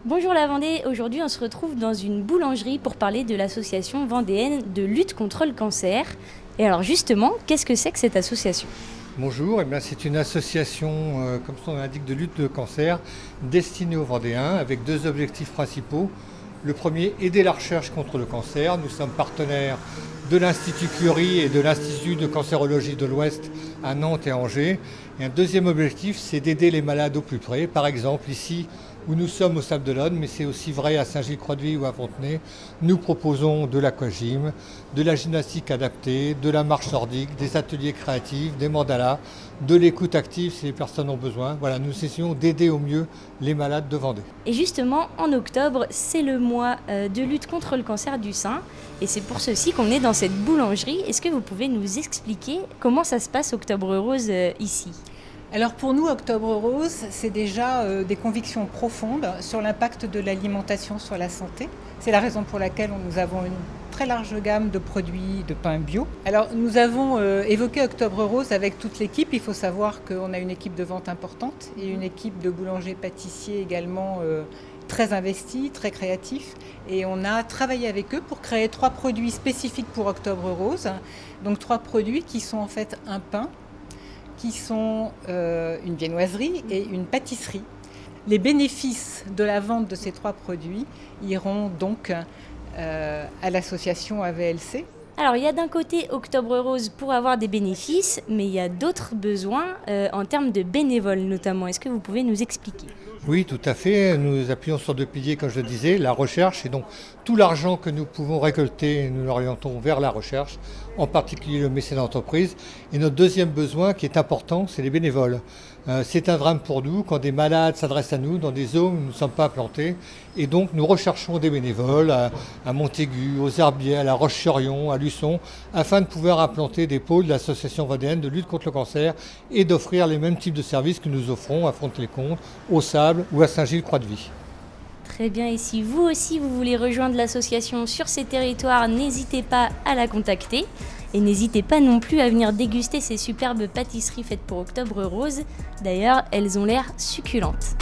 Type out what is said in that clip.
Bonjour la Vendée, aujourd'hui on se retrouve dans une boulangerie pour parler de l'association vendéenne de lutte contre le cancer. Et alors justement, qu'est-ce que c'est que cette association? Bonjour, c'est une association, comme son nom l'indique, de lutte de cancer destinée aux Vendéens avec deux objectifs principaux. Le premier, aider la recherche contre le cancer. Nous sommes partenaires de l'Institut Curie et de l'Institut de cancérologie de l'Ouest à Nantes et à Angers. Et un deuxième objectif, c'est d'aider les malades au plus près. Par exemple, ici où nous sommes au Sable d'Olonne, mais c'est aussi vrai à Saint-Gilles-Croix-de-Vie ou à Fontenay, nous proposons de l'aquagym, de la gymnastique adaptée, de la marche nordique, des ateliers créatifs, des mandalas, de l'écoute active si les personnes ont besoin. Voilà, nous essayons d'aider au mieux les malades de Vendée. Et justement, en octobre, c'est le mois de lutte contre le cancer du sein. Et c'est pour ceci qu'on est dans cette boulangerie. Est-ce que vous pouvez nous expliquer comment ça se passe Octobre Rose ici? Alors pour nous, Octobre Rose, c'est déjà des convictions profondes sur l'impact de l'alimentation sur la santé. C'est la raison pour laquelle nous avons une très large gamme de produits de pain bio. Alors nous avons évoqué Octobre Rose avec toute l'équipe. Il faut savoir qu'on a une équipe de vente importante et une équipe de boulangers-pâtissiers également très investis, très créatifs. Et on a travaillé avec eux pour créer 3 produits spécifiques pour Octobre Rose. Donc 3 produits qui sont en fait un pain, qui sont une viennoiserie et une pâtisserie. Les bénéfices de la vente de ces 3 produits iront donc à l'association AVLC. Alors il y a d'un côté Octobre Rose pour avoir des bénéfices, mais il y a d'autres besoins en termes de bénévoles notamment. Est-ce que vous pouvez nous expliquer? Oui, tout à fait. Nous appuyons sur 2 piliers, comme je le disais, la recherche. Et donc, tout l'argent que nous pouvons récolter, nous l'orientons vers la recherche, en particulier le mécénat d'entreprise. Et notre deuxième besoin, qui est important, c'est les bénévoles. C'est un drame pour nous quand des malades s'adressent à nous dans des zones où nous ne sommes pas implantés. Et donc, nous recherchons des bénévoles à Montaigu, aux Herbiers, à La Roche-sur-Yon, à Luçon, afin de pouvoir implanter des pôles de l'association vendéenne de lutte contre le cancer et d'offrir les mêmes types de services que nous offrons à Fontenay-le-Comte, au Sable ou à Saint-Gilles-Croix-de-Vie. Très bien, et si vous aussi vous voulez rejoindre l'association sur ces territoires, n'hésitez pas à la contacter. Et n'hésitez pas non plus à venir déguster ces superbes pâtisseries faites pour Octobre Rose. D'ailleurs, elles ont l'air succulentes.